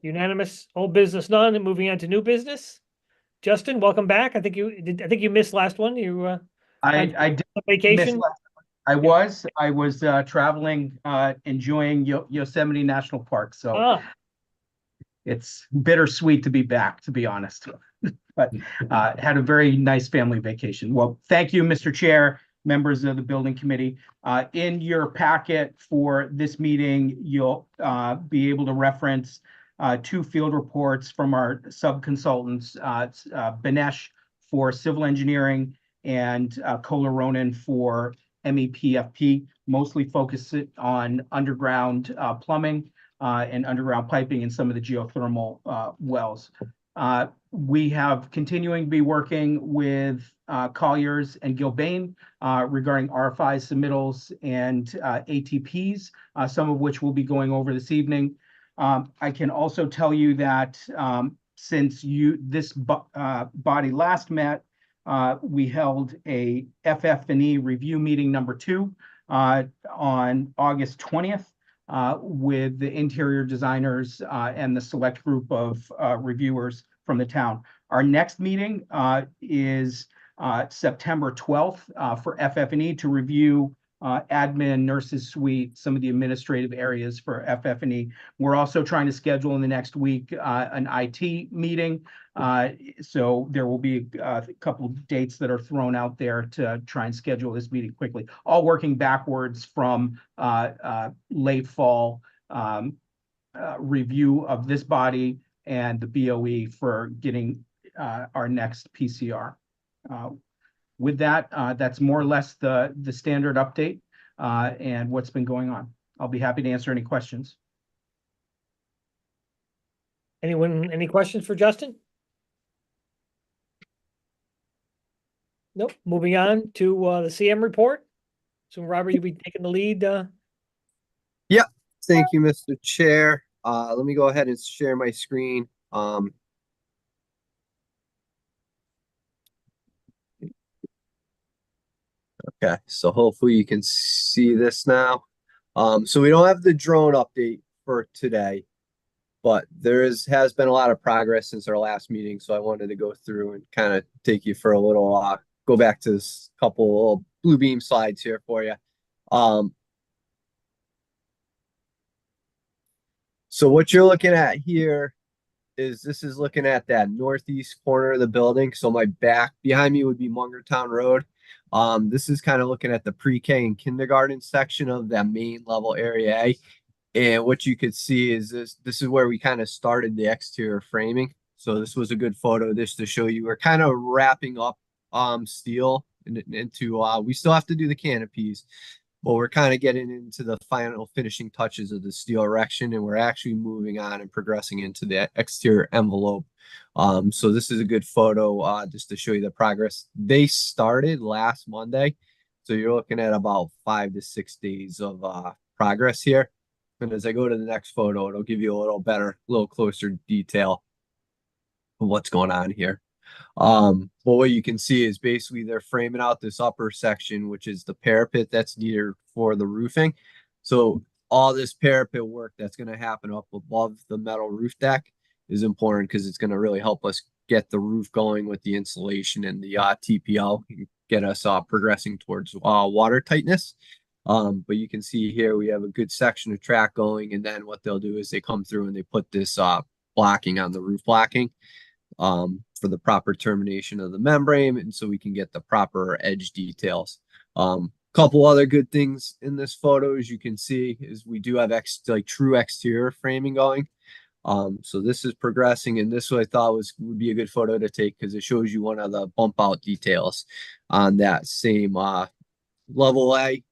Unanimous. Old business none, and moving on to new business. Justin, welcome back. I think you missed last one. You on I did miss vacation? last. Yep. I was traveling, enjoying Yosemite National Park. So Ah, it's bittersweet to be back, to be honest. But had a very nice family vacation. Well, thank you, Mr. Chair, members of the building committee. In your packet for this meeting, you'll be able to reference two field reports from our sub-consultants, Banesh for civil engineering and Kohler Ronan for MEPFP, mostly focused on underground plumbing and underground piping and some of the geothermal wells. We have continuing to be working with Colliers and Gilbane regarding RFI submittals and ATPs, some of which we'll be going over this evening. I can also tell you that since this body last met, we held a FF&E review meeting number 2 on August 20th with the interior designers and the select group of reviewers from the town. Our next meeting is September 12th for FF&E to review admin, nurses suite, some of the administrative areas for FF&E. We're also trying to schedule in the next week an IT meeting. So there will be a couple of dates that are thrown out there to try and schedule this meeting quickly, all working backwards from late fall review of this body and the BOE for getting our next PCR. With that, that's more or less the standard update and what's been going on. I'll be happy to answer any questions. anyone, any questions for Justin? Nope. Moving on to the CM report. So Robert, you'll be taking the lead. Yeah, thank you, Mr. Chair. Let me go ahead and share my screen. Okay, so hopefully you can see this now. So we don't have the drone update for today, but has been a lot of progress since our last meeting. So I wanted to go through and kind of take you for a little go back to this couple of blue beam slides here for you. So what you're looking at here is this is looking at that northeast corner of the building. So my back behind me would be Mungertown Road. This is kind of looking at the pre-K and kindergarten section of that main level area A. And what you could see is this is where we kind of started the exterior framing. So this was a good photo just to show you we're kind of wrapping up steel into we still have to do the canopies, but we're kind of getting into the final finishing touches of the steel erection, and we're actually moving on and progressing into the exterior envelope. So this is a good photo just to show you the progress. They started last Monday, so you're looking at about 5 to 6 days of progress here. And as I go to the next photo, it'll give you a little closer detail of what's going on here. But what you can see is basically they're framing out this upper section, which is the parapet that's needed for the roofing. So all this parapet work that's going to happen up above the metal roof deck is important because it's going to really help us get the roof going with the insulation and the TPL, get us progressing towards water tightness. But you can see here we have a good section of track going, and then what they'll do is they come through and they put this blocking on the roof blocking for the proper termination of the membrane, and so we can get the proper edge details. Couple other good things in this photo, as you can see, is we do have true exterior framing going. So this is progressing, and this I thought would be a good photo to take because it shows you one of the bump out details on that same level A,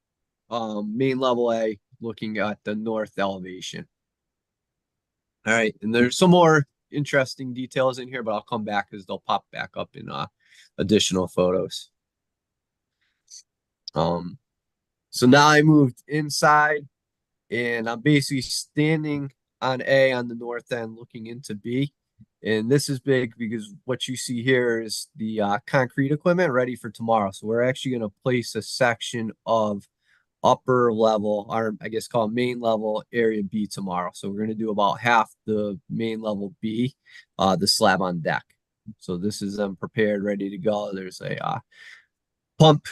main level A, looking at the north elevation. All right, and there's some more interesting details in here, but I'll come back because they'll pop back up in additional photos. So now I moved inside, and I'm basically standing on A on the north end looking into B. And this is big because what you see here is the concrete equipment ready for tomorrow. So we're actually going to place a section of upper level, or I guess called main level area B tomorrow. So we're gonna do about half the main level B, the slab on deck. So this is them prepared, ready to go. There's a pump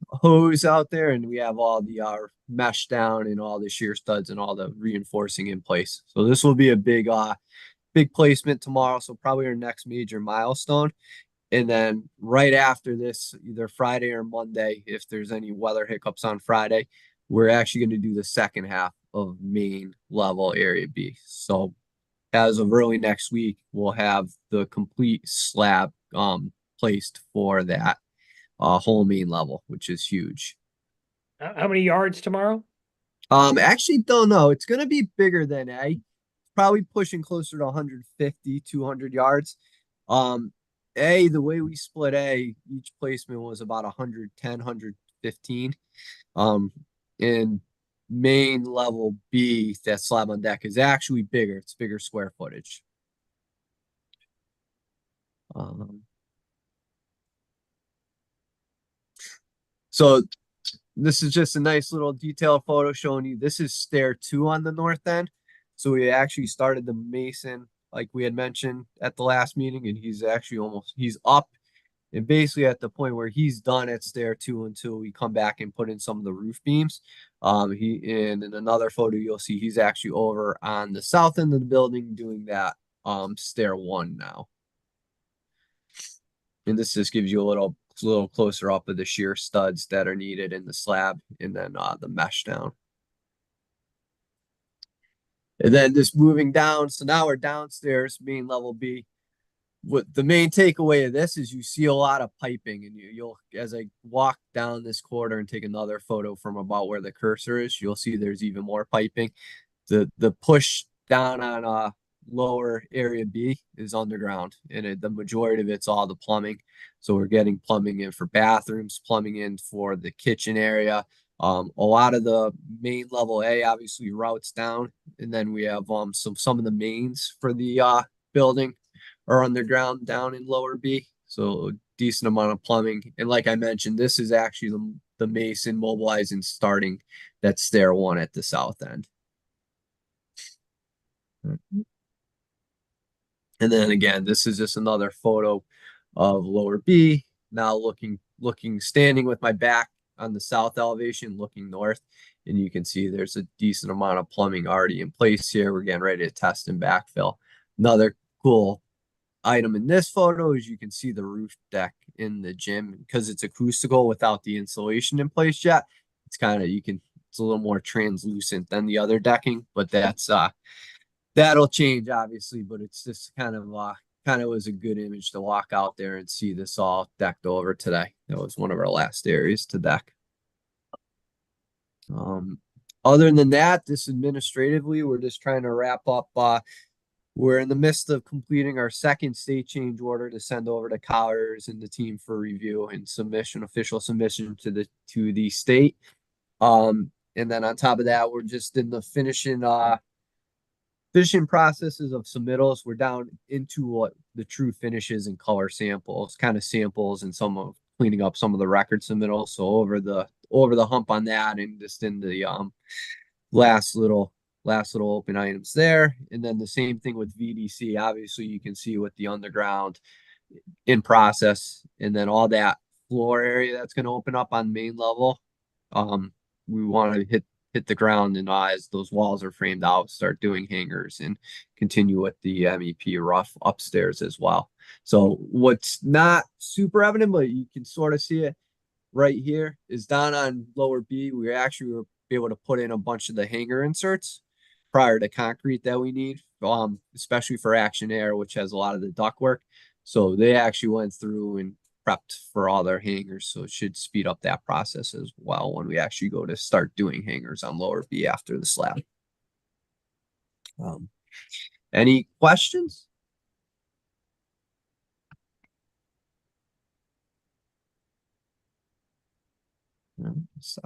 hose out there, and we have all the mesh down and all the shear studs and all the reinforcing in place. So this will be a big placement tomorrow. So probably our next major milestone. And then right after this, either Friday or Monday, if there's any weather hiccups on Friday, we're actually going to do the second half of main level area B. So as of early next week, we'll have the complete slab placed for that whole main level, which is huge. How many yards tomorrow? Actually don't know. It's gonna be bigger than A. Probably pushing closer to 150, 200 yards. A, the way we split A, each placement was about 110, 115. And main level B, that slab on deck, is actually bigger. It's bigger square footage. So this is just a nice little detailed photo showing you this is stair 2 on the north end. So we actually started the mason like we had mentioned at the last meeting, and he's actually he's up and basically at the point where he's done at stair 2 until we come back and put in some of the roof beams. In another photo you'll see he's actually over on the south end of the building doing that stair 1 now. And this just gives you a little closer up of the shear studs that are needed in the slab, and then the mesh down. And then just moving down, so now we're downstairs, main level B. What the main takeaway of this is you see a lot of piping, and you'll as I walk down this corridor and take another photo from about where the cursor is, you'll see there's even more piping. The push down on lower area B is underground, and the majority of it's all the plumbing. So we're getting plumbing in for bathrooms, plumbing in for the kitchen area. A lot of the main level A obviously routes down, and then we have some of the mains for the building are underground down in lower B. So a decent amount of plumbing. And like I mentioned, this is actually the mason mobilizing starting that stair 1 at the south end. And then again, this is just another photo of lower B. Now standing with my back on the south elevation, looking north. And you can see there's a decent amount of plumbing already in place here. We're getting ready to test and backfill. Another cool item in this photo is you can see the roof deck in the gym because it's acoustical without the insulation in place yet. It's it's a little more translucent than the other decking, but that'll change obviously, but it's just kind of was a good image to walk out there and see this all decked over today. That was one of our last areas to deck. Other than that, this administratively, we're just trying to wrap up. We're in the midst of completing our second state change order to send over to Colliers and the team for review and official submission to the state. And then on top of that, we're just in the finishing processes of submittals. We're down into what the true finishes and color samples, kind of samples, and some of cleaning up some of the record submittals. So over the hump on that, and just in the last little open items there. And then the same thing with VDC. Obviously, you can see with the underground in process, and then all that floor area that's going to open up on main level. We want to hit the ground, and as those walls are framed out, start doing hangers and continue with the MEP rough upstairs as well. So what's not super evident, but you can sort of see it right here, is down on lower B. We actually were able to put in a bunch of the hanger inserts prior to concrete that we need, especially for Action Air, which has a lot of the ductwork. So they actually went through and prepped for all their hangers, so it should speed up that process as well when we actually go to start doing hangers on lower B after the slab. Any questions?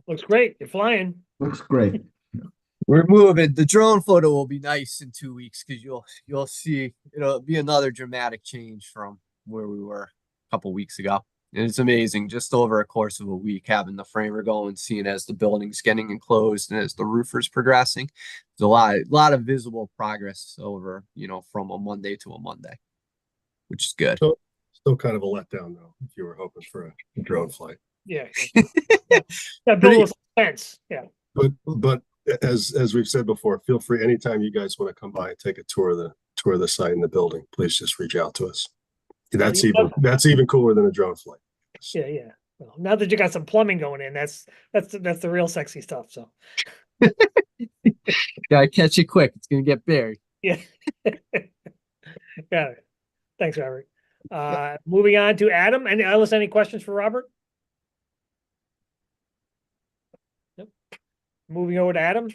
Looks great. You're flying. Looks great. We're moving. The drone photo will be nice in 2 weeks because you'll see it'll be another dramatic change from where we were a couple weeks ago. And it's amazing just over a course of a week having the framer going, seeing as the building's getting enclosed and as the roofer's progressing. There's a lot of visible progress over, from a Monday to a Monday, which is good. So still kind of a letdown though, if you were hoping for a drone flight. Yeah. That bill was expense. Yeah. But as we've said before, feel free anytime you guys want to come by and take a tour of the site and the building, please just reach out to us. That's even cooler than a drone flight. Yeah, yeah. Well, now that you got some plumbing going in, that's the real sexy stuff. So Gotta catch it quick. It's gonna get buried. yeah. Got it. Thanks, Robert. Moving on to Adam. Any questions for Robert? Nope. Moving over to Adam.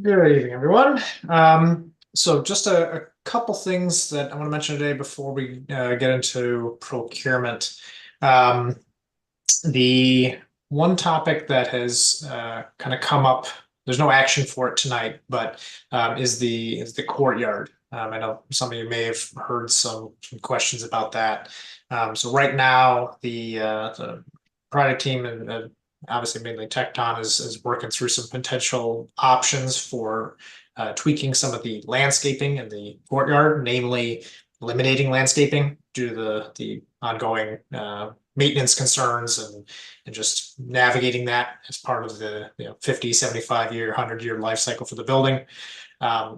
Good evening, everyone. So just a couple things that I want to mention today before we get into procurement. The one topic that has kind of come up, there's no action for it tonight, but is the courtyard. I know some of you may have heard some questions about that. So right now, the product team and obviously mainly Tecton is working through some potential options for tweaking some of the landscaping in the courtyard, namely eliminating landscaping due to the ongoing maintenance concerns and just navigating that as part of the 50, 75 year, 100-year life cycle for the building.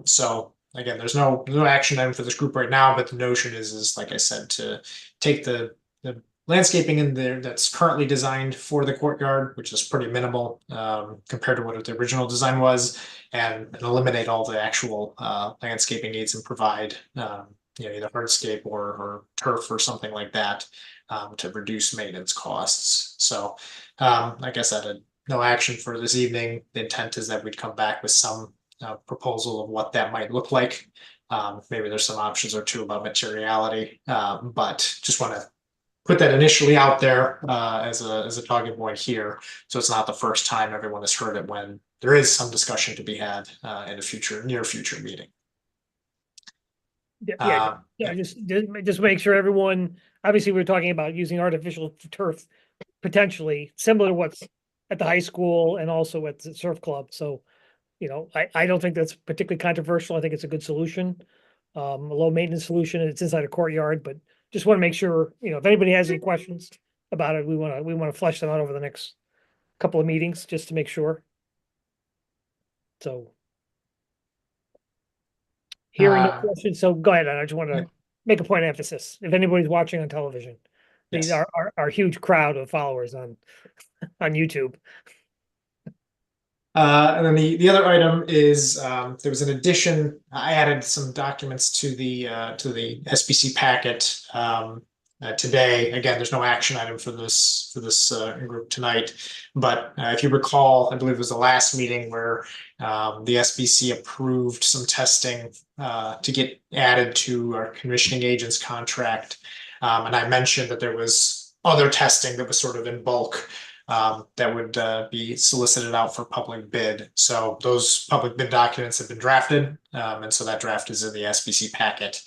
So again, there's no action item for this group right now, but the notion is like I said, to take the landscaping in there that's currently designed for the courtyard, which is pretty minimal compared to what the original design was, and eliminate all the actual landscaping needs and provide either hardscape or turf or something like that to reduce maintenance costs. So like I said, no action for this evening. The intent is that we'd come back with some proposal of what that might look like. Maybe there's some options or two about materiality, but just want to put that initially out there as a talking point here, so it's not the first time everyone has heard it when there is some discussion to be had in a near future meeting. Just make sure everyone. Obviously, we're talking about using artificial turf, potentially similar to what's at the high school and also at the surf club. So, I don't think that's particularly controversial. I think it's a good solution, a low maintenance solution. It's inside a courtyard, but just want to make sure, if anybody has any questions about it, we want to flesh them out over the next couple of meetings just to make sure. So hearing no questions, so go ahead. I just want to make a point of emphasis. If anybody's watching on television, these are our huge crowd of followers on YouTube. And then the other item is there was an addition. I added some documents to the SBC packet today. Again, there's no action item for this group tonight. But if you recall, I believe it was the last meeting where the SBC approved some testing to get added to our commissioning agent's contract. And I mentioned that there was other testing that was sort of in bulk that would be solicited out for public bid. So those public bid documents have been drafted, and so that draft is in the SBC packet.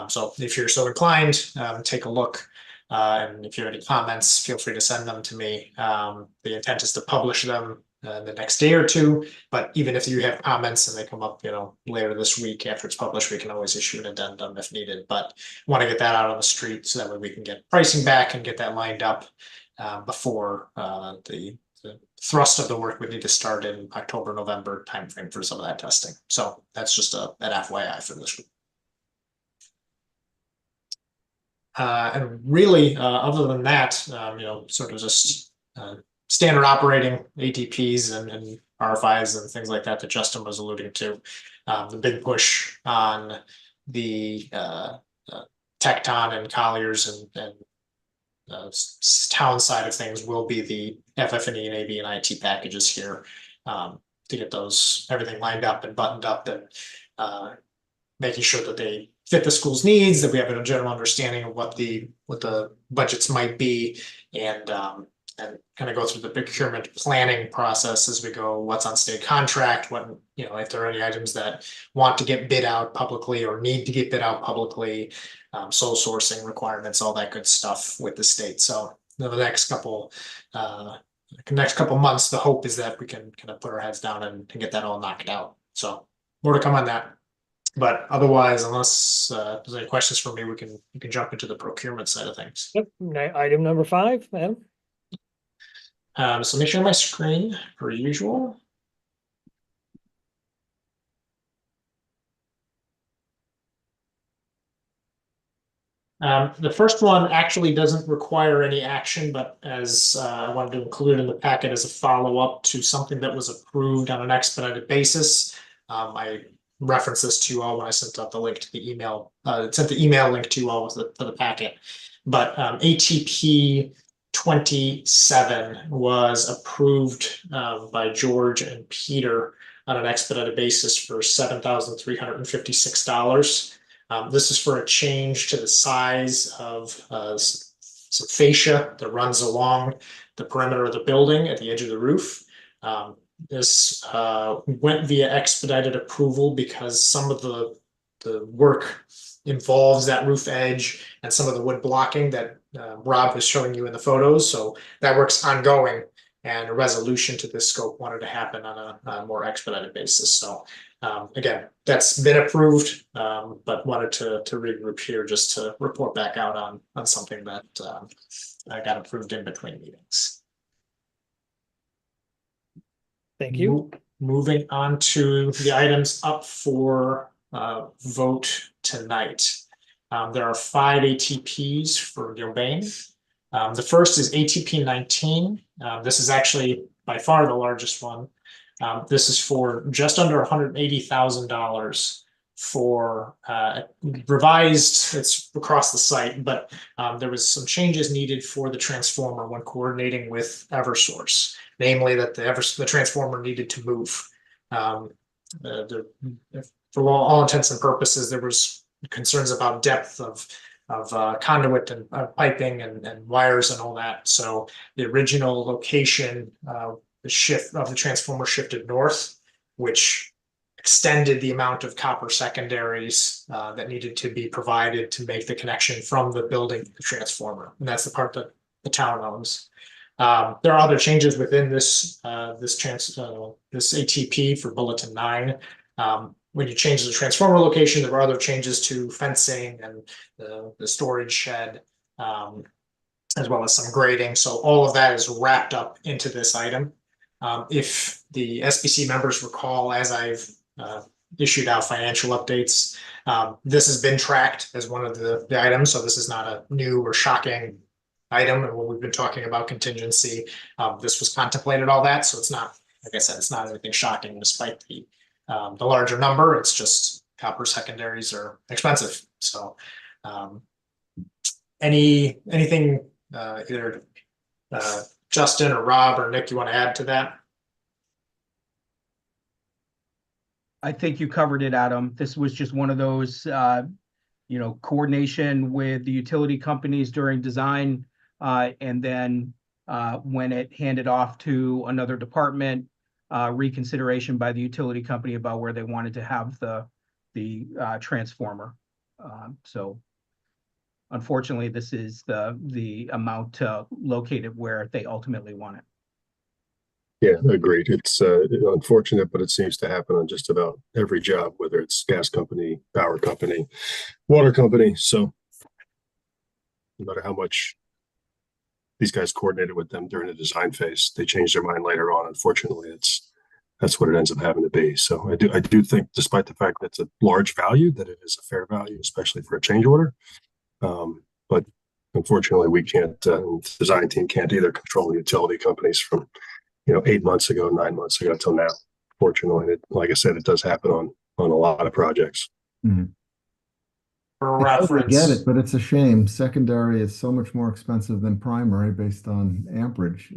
So if you're so inclined, take a look. And if you have any comments, feel free to send them to me. The intent is to publish them the next day or two, but even if you have comments and they come up, later this week after it's published, we can always issue an addendum if needed. But want to get that out on the street so that way we can get pricing back and get that lined up before the thrust of the work would need to start in October, November timeframe for some of that testing. So that's just an FYI for this group. And really, other than that, sort of just standard operating ATPs and RFIs and things like that Justin was alluding to. The big push on the Tecton and Colliers and town side of things will be the FF&E and AB and IT packages here to get those everything lined up and buttoned up and making sure that they fit the school's needs, that we have a general understanding of what the budgets might be, and and kind of go through the procurement planning process as we go, what's on state contract, what, you know, if there are any items that want to get bid out publicly or need to get bid out publicly, sole sourcing requirements, all that good stuff with the state. So the next couple months, the hope is that we can kind of put our heads down and get that all knocked out. So more to come on that. But otherwise, unless there's any questions for me, we can jump into the procurement side of things. Yep, item number 5, Adam. So let me share my screen per usual. The first one actually doesn't require any action, but as I wanted to include in the packet as a follow-up to something that was approved on an expedited basis. I referenced this to you all when I sent out the link to the email, sent the email link to you all for the packet. But ATP 27 was approved by George and Peter on an expedited basis for $7,356. This is for a change to the size of some fascia that runs along the perimeter of the building at the edge of the roof. This went via expedited approval because some of the work involves that roof edge and some of the wood blocking that Rob was showing you in the photos. So that work's ongoing, and a resolution to this scope wanted to happen on a more expedited basis. So again, that's been approved, but wanted to regroup here just to report back out on something that got approved in between meetings. Thank you. Moving on to the items up for vote tonight. There are 5 ATPs for Gilbane. The first is ATP 19. This is actually by far the largest one. This is for just under $180,000 for revised, it's across the site, but there was some changes needed for the transformer when coordinating with Eversource, namely that the transformer needed to move. For all intents and purposes, there was concerns about depth of conduit and piping and wires and all that. So the original location, the shift of the transformer shifted north, which extended the amount of copper secondaries that needed to be provided to make the connection from the building to the transformer. And that's the part that the town owns. There are other changes within this ATP for Bulletin 9. When you change the transformer location, there were other changes to fencing and the storage shed, as well as some grading. So all of that is wrapped up into this item. If the SBC members recall, as I've issued out financial updates, this has been tracked as one of the items. So this is not a new or shocking item. And when we've been talking about contingency, this was contemplated all that. So it's not, like I said, it's not anything shocking despite the larger number. It's just copper secondaries are expensive. So anything either Justin or Rob or Nick, you want to add to that? I think you covered it, Adam. This was just one of those, coordination with the utility companies during design. And then when it handed off to another department, reconsideration by the utility company about where they wanted to have the transformer. So unfortunately, this is the amount located where they ultimately want it. Yeah, agreed. It's unfortunate, but it seems to happen on just about every job, whether it's gas company, power company, water company. So no matter how much these guys coordinated with them during the design phase, they change their mind later on. Unfortunately, that's what it ends up having to be. So I do think, despite the fact that it's a large value, that it is a fair value, especially for a change order. But unfortunately, we can't. The design team can't either control the utility companies from 8 months ago, 9 months ago till now. Fortunately, like I said, it does happen on a lot of projects. Mm-hmm. For I reference, get it, but it's a shame. Secondary is so much more expensive than primary based on amperage.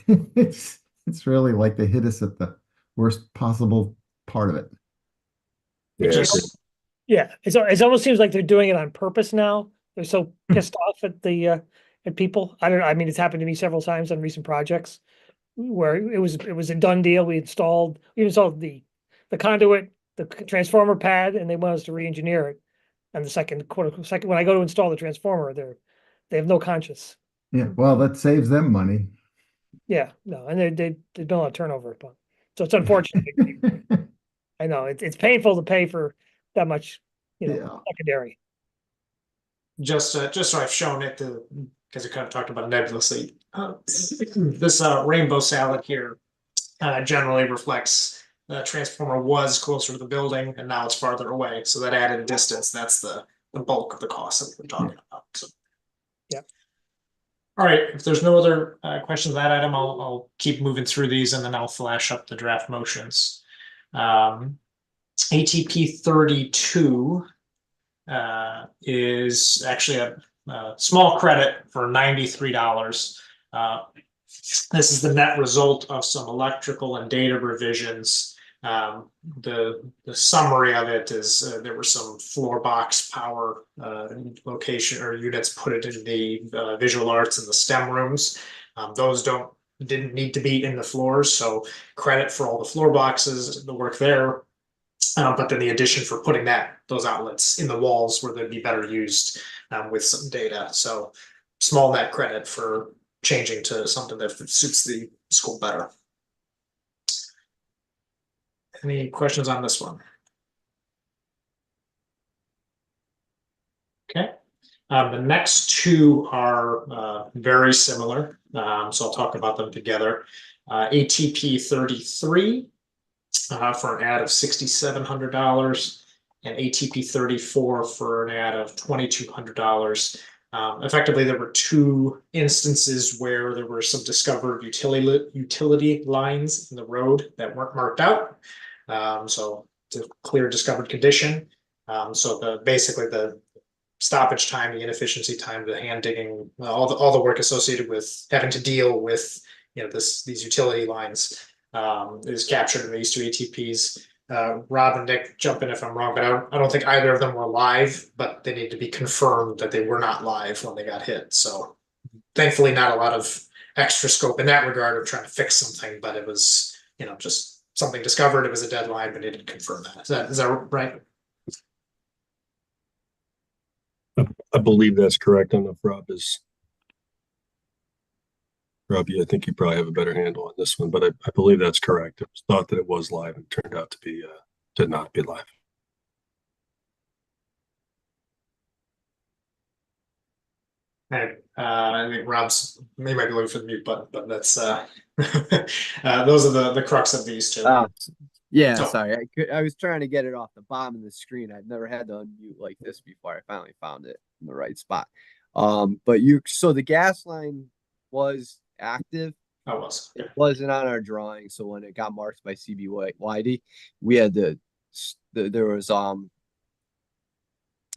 It's really like they hit us at the worst possible part of it. Yeah, It almost seems like they're doing it on purpose now. They're so pissed off at the at people. I don't know, I mean, it's happened to me several times on recent projects where it was a done deal. We installed the conduit, the transformer pad, and they want us to re-engineer it. And the second, when I go to install the transformer, they have no conscience. Yeah, well, that saves them money. Yeah, no, and there's been a lot of turnover, but, so it's unfortunate. I know, it's painful to pay for that much, Yeah. secondary. Just so I've shown it because we kind of talked about nebulously. This rainbow salad here generally reflects the transformer was closer to the building and now it's farther away. So that added distance, that's the bulk of the cost that we're talking about. So. Yeah. All right, if there's no other questions on that item, I'll keep moving through these and then I'll flash up the draft motions. ATP 32 is actually a small credit for $93. This is the net result of some electrical and data revisions. The summary of it is there were some floor box power location or units put it in the visual arts and the STEM rooms. Those didn't need to be in the floors, so credit for all the floor boxes, the work there. But then the addition for putting those outlets in the walls where they'd be better used with some data. So small net credit for changing to something that suits the school better. Any questions on this one? Okay. The next two are very similar. So I'll talk about them together. ATP 33 for an ad of $6,700 and ATP 34 for an ad of $2,200. Effectively, there were two instances where there were some discovered utility lines in the road that weren't marked out. So it's a clear discovered condition. So basically the stoppage time, the inefficiency time, the hand digging, all the work associated with having to deal with these utility lines is captured in these two ATPs. Rob and Nick, jump in if I'm wrong, but I don't think either of them were live, but they need to be confirmed that they were not live when they got hit. So thankfully not a lot of extra scope in that regard of trying to fix something, but it was, just something discovered. It was a deadline, but it didn't confirm that. Is that right? I believe that's correct. I don't know if Robbie, I think you probably have a better handle on this one, but I believe that's correct. It was thought that it was live and turned out to be did not be live. I think Rob's he might be looking for the mute button, but that's those are the crux of these two. Yeah, So- sorry. I was trying to get it off the bottom of the screen. I've never had to unmute like this before. I finally found it in the right spot. But so the gas line was active. I was. It wasn't on our drawing, so when it got marked by CBYD, we had to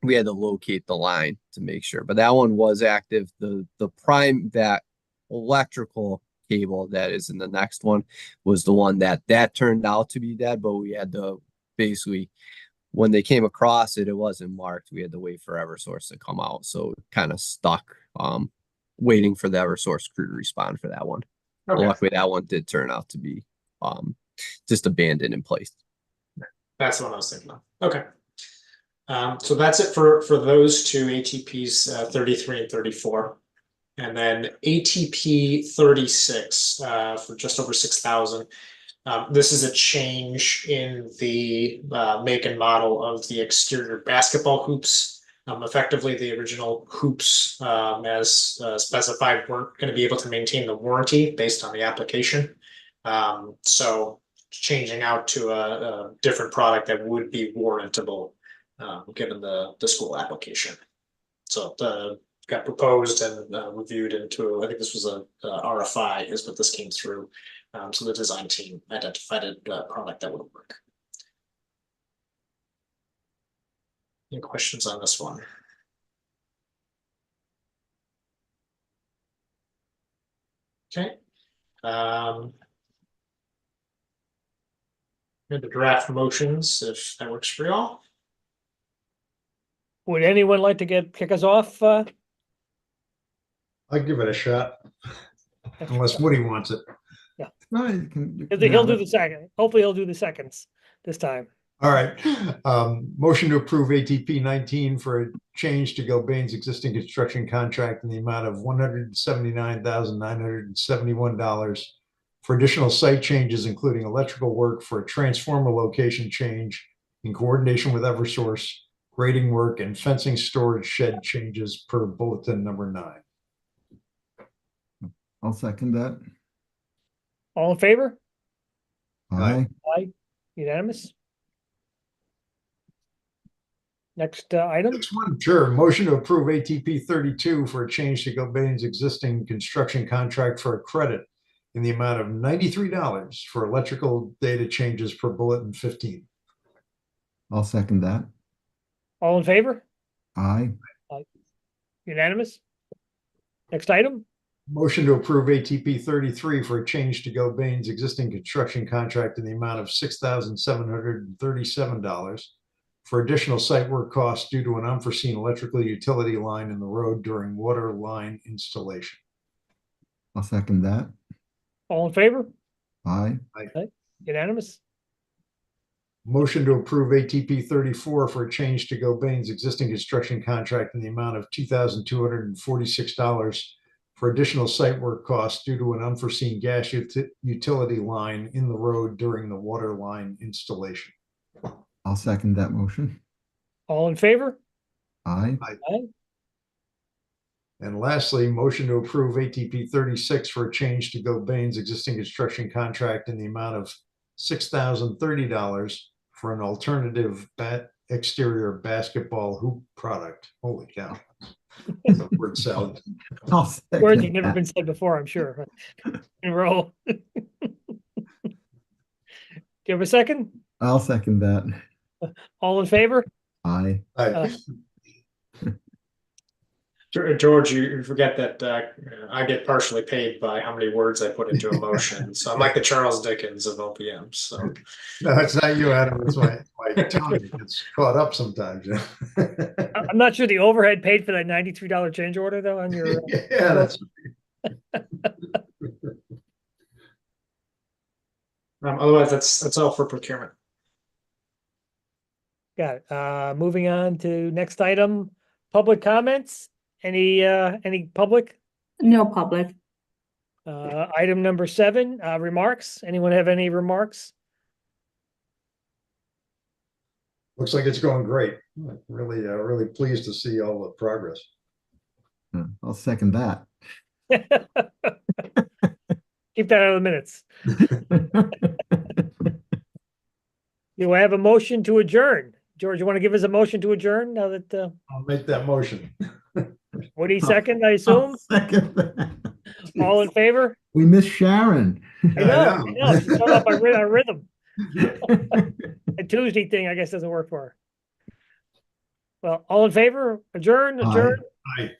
we had to locate the line to make sure. But that one was active. That electrical cable that is in the next one was the one that turned out to be dead, but we had to basically, when they came across it, it wasn't marked. We had to wait for Eversource to come out, so kind of stuck waiting for the Eversource crew to respond for that one. Okay. Luckily that one did turn out to be just abandoned in place. That's the one I was thinking of. Okay. So that's it for those two ATPs 33 and 34. And then ATP 36 for just over 6,000. This is a change in the make and model of the exterior basketball hoops. Effectively, the original hoops, as specified, weren't going to be able to maintain the warranty based on the application. So changing out to a different product that would be warrantable given the school application. So got proposed and reviewed into, I think this was a RFI is what this came through. So the design team identified a product that would work. Any questions on this one? Okay. The draft motions, if that works for y'all. Would anyone like to kick us off? I'll give it a shot. Unless Woody wants it. No, you can. He'll do the second. Hopefully he'll do the seconds this time. All right. Motion to approve ATP 19 for a change to Gilbane's existing construction contract in the amount of $179,971 for additional site changes, including electrical work for a transformer location change in coordination with Eversource, grading work, and fencing storage shed changes per bulletin number 9. I'll second that. All in favor? Aye. Aye. Unanimous? Next item, Next one, sure. Motion to approve ATP 32 for a change to Gilbane's existing construction contract for a credit in the amount of $93 for electrical data changes per bulletin 15. I'll second that. all in favor? Aye. Unanimous? Next item, Motion to approve ATP 33 for a change to Gilbane's existing construction contract in the amount of $6,737 for additional site work costs due to an unforeseen electrical utility line in the road during water line installation. I'll second that. all in favor? Aye. Unanimous? Motion to approve ATP 34 for a change to Gilbane's existing construction contract in the amount of $2,246 for additional site work costs due to an unforeseen gas utility line in the road during the water line installation. I'll second that motion. All in favor? Aye. And lastly, motion to approve ATP 36 for a change to Gilbane's existing construction contract in the amount of $6,030 for an alternative exterior basketball hoop product. Holy cow. That's a word salad. I'll second Words have never that. been said before, I'm sure. In a row. Do you have a second? I'll second that. All in favor? Aye. Aye. George, you forget that I get partially paid by how many words I put into a motion. So I'm like the Charles Dickens of OPM. So No, it's not you, Adam. It's my tongue gets caught up sometimes. I'm not sure the overhead paid for that $93 change order though on your. Yeah, that's. otherwise, that's all for procurement. Got it. Moving on to next item, public comments. Any public? No public. Item number 7, remarks. Anyone have any remarks? Looks like it's going great. Really, really pleased to see all the progress. I'll second that. Keep that out of the minutes. Do I have a motion to adjourn? George, you want to give us a motion to adjourn now that, I'll make that motion. what do you second, I assume? I'll second that. All in favor? We miss Sharon. I know, she's showing up on rhythm. A Tuesday thing, I guess, doesn't work for her. Well, all in favor? Adjourn. Aye. Aye.